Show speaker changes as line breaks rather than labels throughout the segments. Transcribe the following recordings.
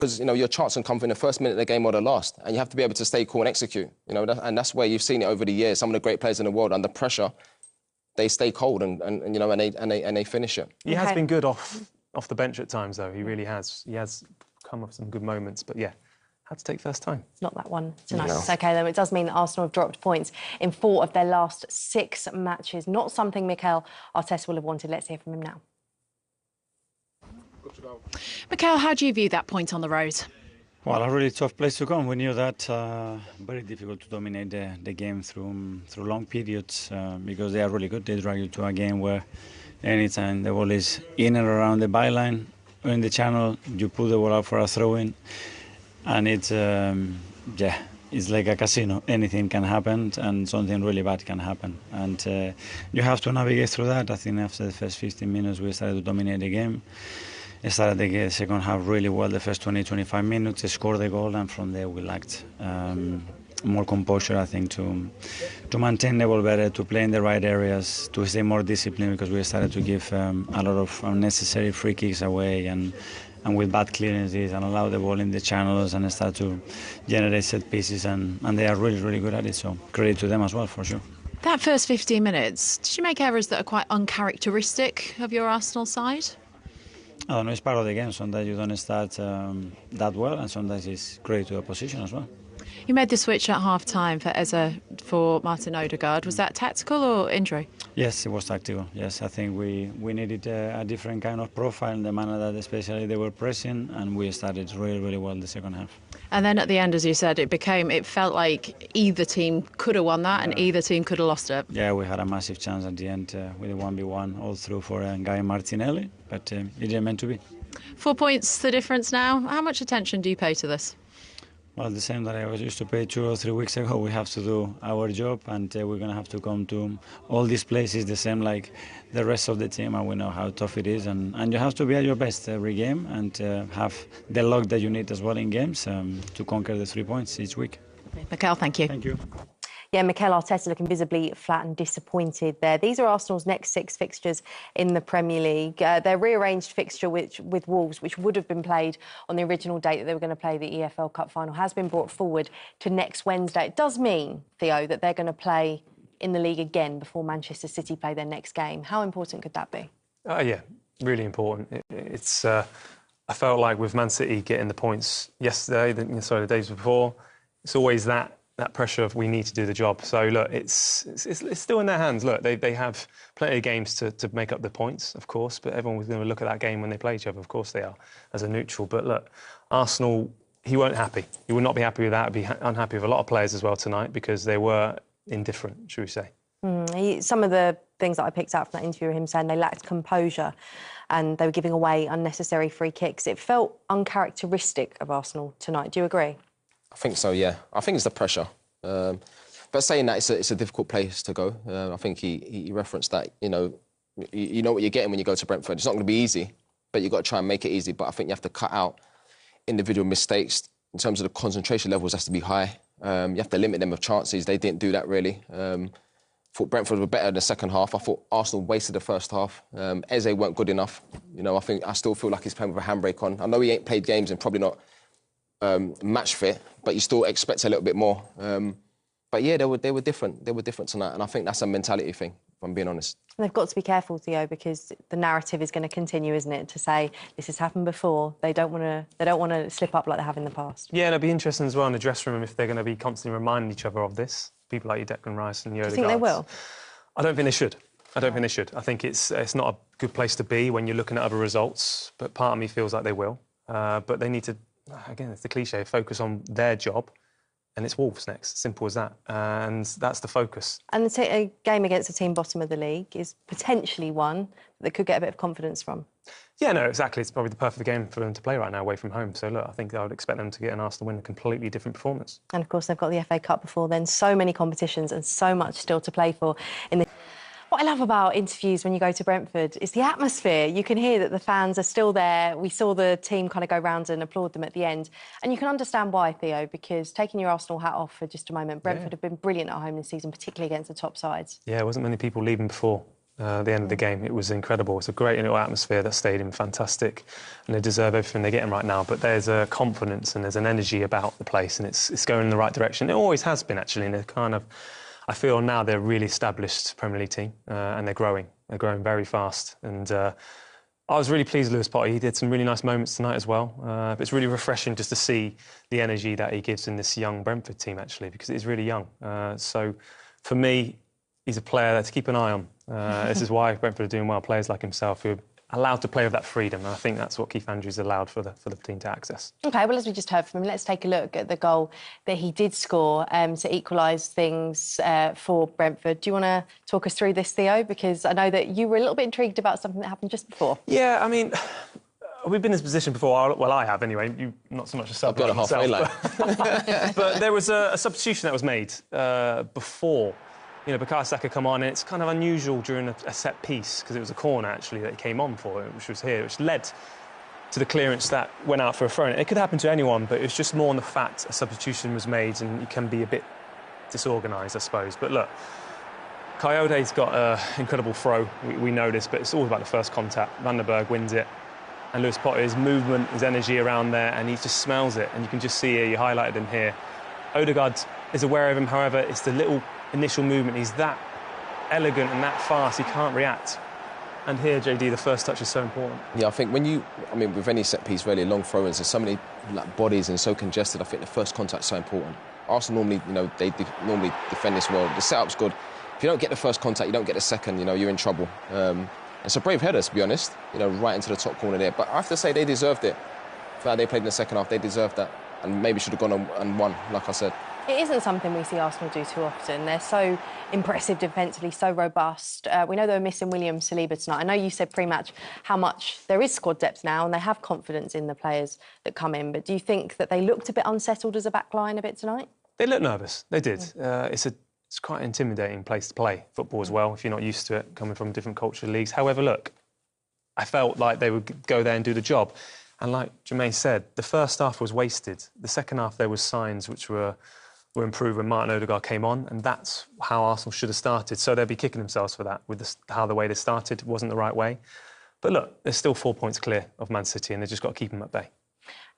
because, you know, your chance can come in the first minute of the game or the last, and you have to be able to stay cool and execute, you know, and that's where you've seen it over the years. Some of the great players in the world, under pressure, they stay cold and you know, and they finish it.
He has been good off the bench at times, though. He really has. He has come off some good moments, but yeah, had to take first time.
Not that one tonight.
No.
It's OK, though. It does mean that Arsenal have dropped points in 4 of their last 6 matches. Not something Mikel Arteta will have wanted. Let's hear from him now.
Mikel, how do you view that point on the road?
Well, a really tough place to come. We knew that very difficult to dominate the game through long periods because they are really good. They drag you to a game where anytime the ball is in and around the byline or in the channel, you put the ball out for a throw-in, and it's like a casino. Anything can happen, and something really bad can happen. And you have to navigate through that. I think after the first 15 minutes, we started to dominate the game. Started the second half really well, the first 20-25 minutes, they scored the goal, and from there we lacked more composure, I think, to maintain the ball better, to play in the right areas, to stay more disciplined, because we started to give a lot of unnecessary free kicks away and with bad clearances, and allow the ball in the channels and start to generate set pieces, and they are really, really good at it, so credit to them as well, for sure.
That first 15 minutes, did you make errors that are quite uncharacteristic of your Arsenal side?
I don't know, it's part of the game. Sometimes you don't start that well, and sometimes it's credit to the opposition as well.
You made the switch at half-time for Eze for Martin Odegaard. Was that tactical or injury?
Yes, it was tactical. Yes, I think we needed a different kind of profile in the manner that especially they were pressing, and we started really, really well the second half.
And then at the end, as you said, it felt like either team could have won that and either team could have lost it.
Yeah, we had a massive chance at the end with a 1v1 all through for Guy Martinelli, but it didn't meant to be.
4 points the difference now. How much attention do you pay to this?
Well, the same that I was used to pay 2 or 3 weeks ago. We have to do our job, and we're going to have to come to all these places the same like the rest of the team, and we know how tough it is. And you have to be at your best every game and have the luck that you need as well in games to conquer the 3 points each week.
Mikel, thank you.
Thank you.
Yeah, Mikel Arteta looking visibly flat and disappointed there. These are Arsenal's next 6 fixtures in the Premier League. Their rearranged fixture with Wolves, which would have been played on the original date that they were going to play the EFL Cup final, has been brought forward to next Wednesday. It does mean, Theo, that they're going to play in the league again before Manchester City play their next game. How important could that be?
Yeah, really important. It's I felt like with Man City getting the points yesterday, the days before, it's always that pressure of we need to do the job. So, look, it's still in their hands. Look, they have plenty of games to make up the points, of course, but everyone was going to look at that game when they play each other. Of course they are, as a neutral. But, look, Arsenal, he won't happy. He would not be happy with that. He'd be unhappy with a lot of players as well tonight because they were indifferent, should we say.
Some of the things that I picked out from that interview, him saying they lacked composure and they were giving away unnecessary free kicks. It felt uncharacteristic of Arsenal tonight. Do you agree?
I think so, yeah. I think it's the pressure. But saying that, it's a difficult place to go. I think he referenced that, you know what you're getting when you go to Brentford. It's not going to be easy, but you've got to try and make it easy. But I think you have to cut out individual mistakes. In terms of the concentration levels, has to be high. You have to limit them of chances. They didn't do that, really. Thought Brentford were better in the second half. I thought Arsenal wasted the first half. Eze weren't good enough. You know, I still feel like he's playing with a handbrake on. I know he ain't played games and probably not match fit, but you still expect a little bit more. But yeah, they were different. They were different tonight, and I think that's a mentality thing, if I'm being honest.
And they've got to be careful, Theo, because the narrative is going to continue, isn't it? To say this has happened before. They don't want to slip up like they have in the past.
Yeah, and it'll be interesting as well in the dressing room if they're going to be constantly reminding each other of this. People like your Declan Rice and your Odegaard.
Do you think they will?
I don't think they should. I think it's not a good place to be when you're looking at other results. But part of me feels like they will. But they need to. Again, it's the cliche, focus on their job, and it's Wolves next. Simple as that. And that's the focus.
And a game against a team bottom of the league is potentially one that could get a bit of confidence from.
Yeah, no, exactly. It's probably the perfect game for them to play right now, away from home. So, look, I think I would expect them to get an Arsenal win, a completely different performance.
And, of course, they've got the FA Cup before then. So many competitions and so much still to play for in the... What I love about interviews when you go to Brentford is the atmosphere. You can hear that the fans are still there. We saw the team kind of go round and applaud them at the end. And you can understand why, Theo, because taking your Arsenal hat off for just a moment, Brentford have been brilliant at home this season, particularly against the top sides.
Yeah, there wasn't many people leaving before. At the end of the game, it was incredible. It's a great little atmosphere. That stadium, fantastic, and they deserve everything they're getting right now. But there's a confidence and there's an energy about the place, and it's going in the right direction. It always has been, actually. And I feel now they're a really established Premier League team, and they're growing. They're growing very fast, and I was really pleased with Lewis Potter. He did some really nice moments tonight as well. But it's really refreshing just to see the energy that he gives in this young Brentford team, actually, because it is really young. So for me, he's a player to keep an eye on. This is why Brentford are doing well. Players like himself who are allowed to play with that freedom. And I think that's what Keith Andrews allowed for the team to access.
OK, well, as we just heard from him, let's take a look at the goal that he did score to equalise things for Brentford. Do you want to talk us through this, Theo? Because I know that you were a little bit intrigued about something that happened just before.
Yeah, I mean, we've been in this position before. Well, I have anyway. You, not so much a sub.
I've got a halfway line.
But there was a substitution that was made before. You know, Bukayo Saka come on, and it's kind of unusual during a set piece, because it was a corner, actually, that he came on for, which was here, which led to the clearance that went out for a throw. It could happen to anyone, but it was just more on the fact a substitution was made, and you can be a bit disorganised, I suppose. But look, Coyote's got an incredible throw. We know this, but it's all about the first contact. Van der Berg wins it. And Lewis Potter, his movement, his energy around there, and he just smells it. And you can just see here, you highlighted him here. Odegaard is aware of him, however, it's the little initial movement. He's that elegant and that fast, he can't react. And here, JD, the first touch is so important.
Yeah, I think with any set piece, really, long throw-ins, there's so many bodies and so congested. I think the first contact's so important. Arsenal normally, they normally defend this well. The setup's good. If you don't get the first contact, you don't get the second, you're in trouble. It's a brave header, to be honest, right into the top corner there. But I have to say, they deserved it. For how they played in the second half, they deserved that. And maybe should have gone and won, like I said.
It isn't something we see Arsenal do too often. They're so impressive defensively, so robust. We know they were missing William Saliba tonight. I know you said pre-match how much there is squad depth now and they have confidence in the players that come in. But do you think that they looked a bit unsettled as a back line a bit tonight?
They looked nervous. They did. It's quite an intimidating place to play football as well, if you're not used to it, coming from different cultural leagues. However, look, I felt like they would go there and do the job. And like Jermaine said, the first half was wasted. The second half, there was signs which were improved when Martin Odegaard came on, and that's how Arsenal should have started. So they'll be kicking themselves for that, with the way they started wasn't the right way. But look, they're still 4 points clear of Man City, and they've just got to keep them at bay.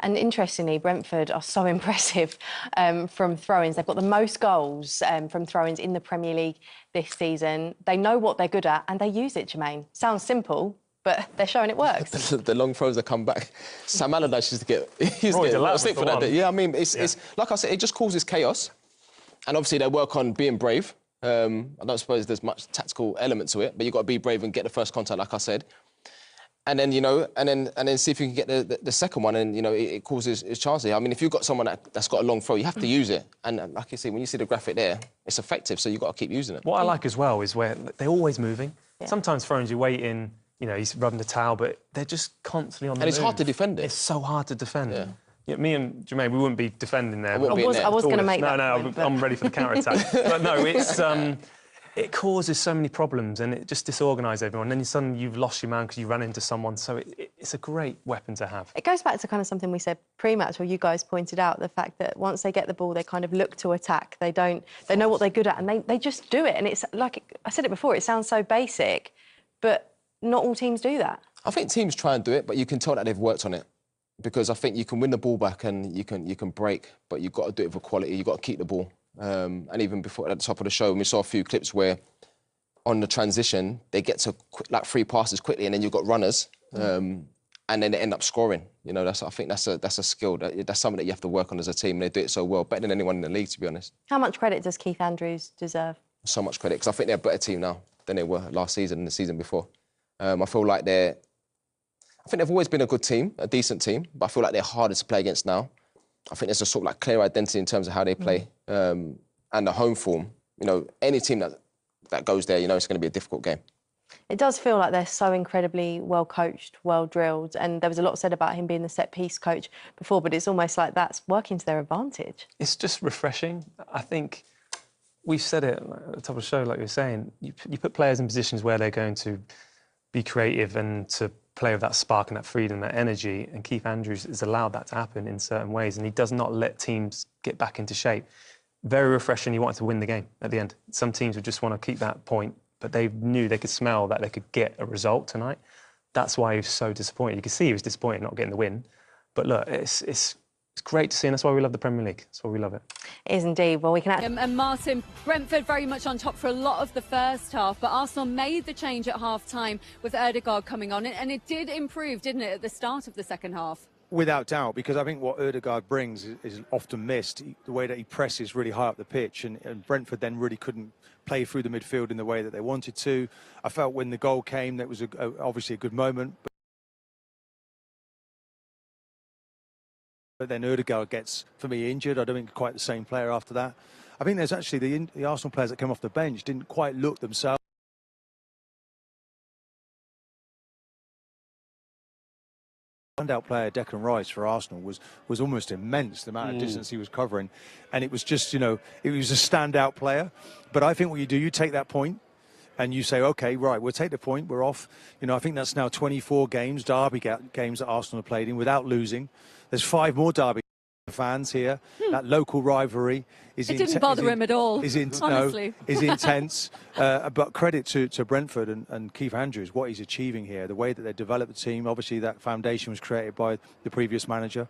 And interestingly, Brentford are so impressive from throw-ins. They've got the most goals from throw-ins in the Premier League this season. They know what they're good at, and they use it, Jermaine. Sounds simple, but they're showing it works.
The long throws that come back. Sam Allardyce used to get
a
stick for that. Yeah, I mean, it's like I said, it just causes chaos. And obviously they work on being brave. I don't suppose there's much tactical element to it, but you've got to be brave and get the first contact, like I said. And then, and then see if you can get the second one, and, it causes chances. I mean, if you've got someone that's got a long throw, you have to use it. And like you see, when you see the graphic there, it's effective, so you've got to keep using it.
What I like as well is where they're always moving. Yeah. Sometimes throw-ins, you're waiting, he's rubbing the towel, but they're just constantly on the move.
And it's hard to defend it.
It's so hard to defend.
Yeah.
Me and Jermaine, we wouldn't be defending there.
I was going to make that point,
I'm ready for the counter-attack. But no, it causes so many problems and it just disorganises everyone. And then suddenly you've lost your man because you ran into someone. So it's a great weapon to have.
It goes back to kind of something we said pre-match, or you guys pointed out, the fact that once they get the ball, they kind of look to attack. They know what they're good at, and they just do it. And it's like, I said it before, it sounds so basic, but not all teams do that.
I think teams try and do it, but you can tell that they've worked on it. Because I think you can win the ball back and you can break, but you've got to do it with quality. You've got to keep the ball. And even before, at the top of the show, we saw a few clips where on the transition, they get to free passes quickly, and then you've got runners, and then they end up scoring. I think that's a skill. That's something that you have to work on as a team. They do it so well, better than anyone in the league, to be honest.
How much credit does Keith Andrews deserve?
So much credit, because I think they're a better team now than they were last season and the season before. I feel like I think they've always been a good team, a decent team, but I feel like they're harder to play against now. I think there's a sort of clear identity in terms of how they play and the home form. Any team that goes there, it's going to be a difficult game.
It does feel like they're so incredibly well coached, well drilled, and there was a lot said about him being the set piece coach before, but it's almost like that's working to their advantage.
It's just refreshing. I think we've said it at the top of the show, like you were saying, you put players in positions where they're going to be creative and to play with that spark and that freedom, that energy, and Keith Andrews has allowed that to happen in certain ways, and he does not let teams get back into shape. Very refreshing. He wanted to win the game at the end. Some teams would just want to keep that point but they knew, they could smell that they could get a result tonight. That's why he was so disappointed. You could see he was disappointed not getting the win. But look, it's great to see, and that's why we love the Premier League. That's why we love it.
It is indeed. Well, we can...
And Martin, Brentford very much on top for a lot of the first half, but Arsenal made the change at half-time with Ødegaard coming on, and it did improve, didn't it, at the start of the second half?
Without doubt, because I think what Ødegaard brings is often missed, the way that he presses really high up the pitch, and Brentford then really couldn't play through the midfield in the way that they wanted to. I felt when the goal came, that was obviously a good moment. But then Ødegaard gets, for me, injured. I don't think quite the same player after that. I think there's actually the Arsenal players that came off the bench didn't quite look themselves. Standout player Declan Rice for Arsenal was almost immense, the amount of distance he was covering, and it was just, you know, it was a standout player. But I think what you do, you take that point and you say, okay, right, we'll take the point, we're off. You know, I think that's now 24 games, derby games that Arsenal have played in without losing. There's 5 more derby fans here. That local rivalry is
it didn't bother him at all, honestly.
No, is intense. But credit to Brentford and Keith Andrews, what he's achieving here, the way that they developed the team. Obviously, that foundation was created by the previous manager.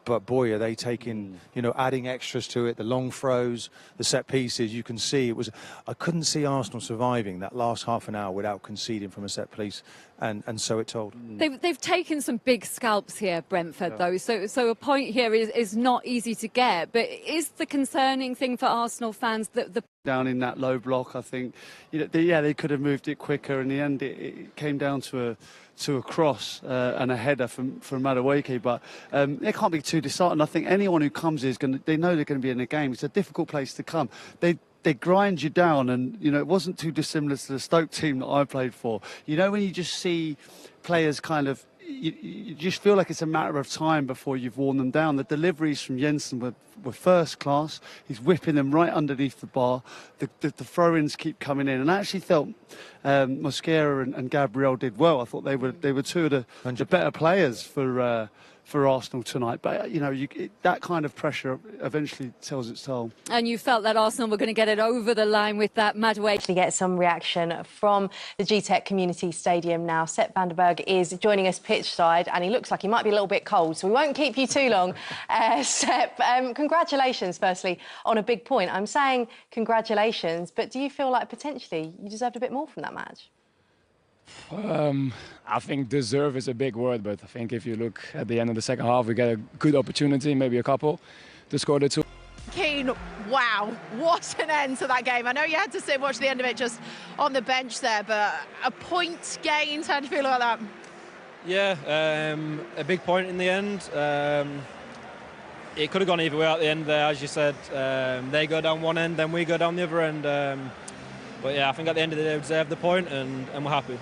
But boy, are they taking, you know, adding extras to it, the long throws, the set pieces. You can see it was, I couldn't see Arsenal surviving that last half an hour without conceding from a set piece. And so it told.
They've taken some big scalps here, Brentford, though. So a point here is not easy to get. But is the concerning thing for Arsenal fans that the
down in that low block, I think, you know, they could have moved it quicker. In the end, it came down to a cross and a header from Madueke, but it can't be too disheartened. I think anyone who comes here they know they're going to be in the game. It's a difficult place to come. They grind you down, and you know it wasn't too dissimilar to the Stoke team that I played for. You know, when you just see players kind of, you just feel like it's a matter of time before you've worn them down. The deliveries from Jensen were first class. He's whipping them right underneath the bar. The throw-ins keep coming in, and I actually felt Mosquera and Gabriel did well. I thought they were 2 of the better players for Arsenal tonight. But you know, that kind of pressure eventually tells its toll.
And you felt that Arsenal were going to get it over the line with that Madueke.
To get some reaction from the G-Tech Community Stadium now. Sepp van der Berg is joining us pitch side, and he looks like he might be a little bit cold, so we won't keep you too long. Sepp, congratulations, firstly, on a big point. I'm saying congratulations, but do you feel like potentially you deserved a bit more from that match?
I think deserve is a big word, but I think if you look at the end of the second half, we get a good opportunity, maybe a couple, to score the 2.
Keane, wow, what an end to that game. I know you had to sit and watch the end of it just on the bench there, but a point gained, how do you feel about that?
Yeah, a big point in the end. It could have gone either way at the end there, as you said. They go down one end, then we go down the other end. But yeah, I think at the end of the day we deserve the point, and we're happy.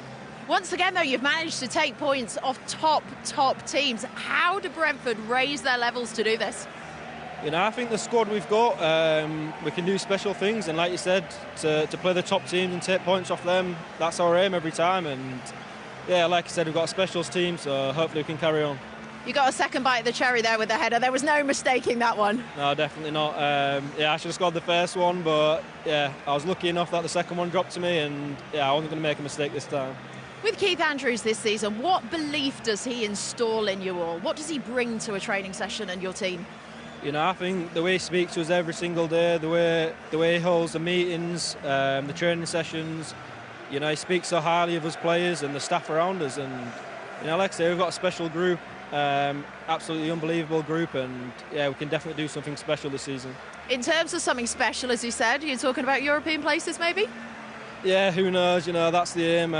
Once again, though, you've managed to take points off top teams. How do Brentford raise their levels to do this?
You know, I think the squad we've got, we can do special things, and like you said, to play the top teams and take points off them, that's our aim every time. And yeah, like I said, we've got a specials team, so hopefully we can carry on.
You got a second bite of the cherry there with the header. There was no mistaking that one.
No, definitely not. Yeah, I should have scored the first one, but yeah, I was lucky enough that the second one dropped to me, and yeah, I wasn't going to make a mistake this time.
With Keith Andrews this season, what belief does he install in you all? What does he bring to a training session and your team?
You know, I think the way he speaks to us every single day, the way he holds the meetings, the training sessions, you know, he speaks so highly of us players and the staff around us. And you know, like I say, we've got a special group, absolutely unbelievable group, and yeah, we can definitely do something special this season.
In terms of something special, as you said, you're talking about European places, maybe?
Yeah, who knows? You know, that's the aim.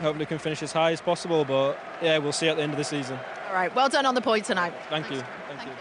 Hopefully, we can finish as high as possible. But yeah, we'll see at the end of the season.
All right, well done on the point tonight.
Thank you. Thank you.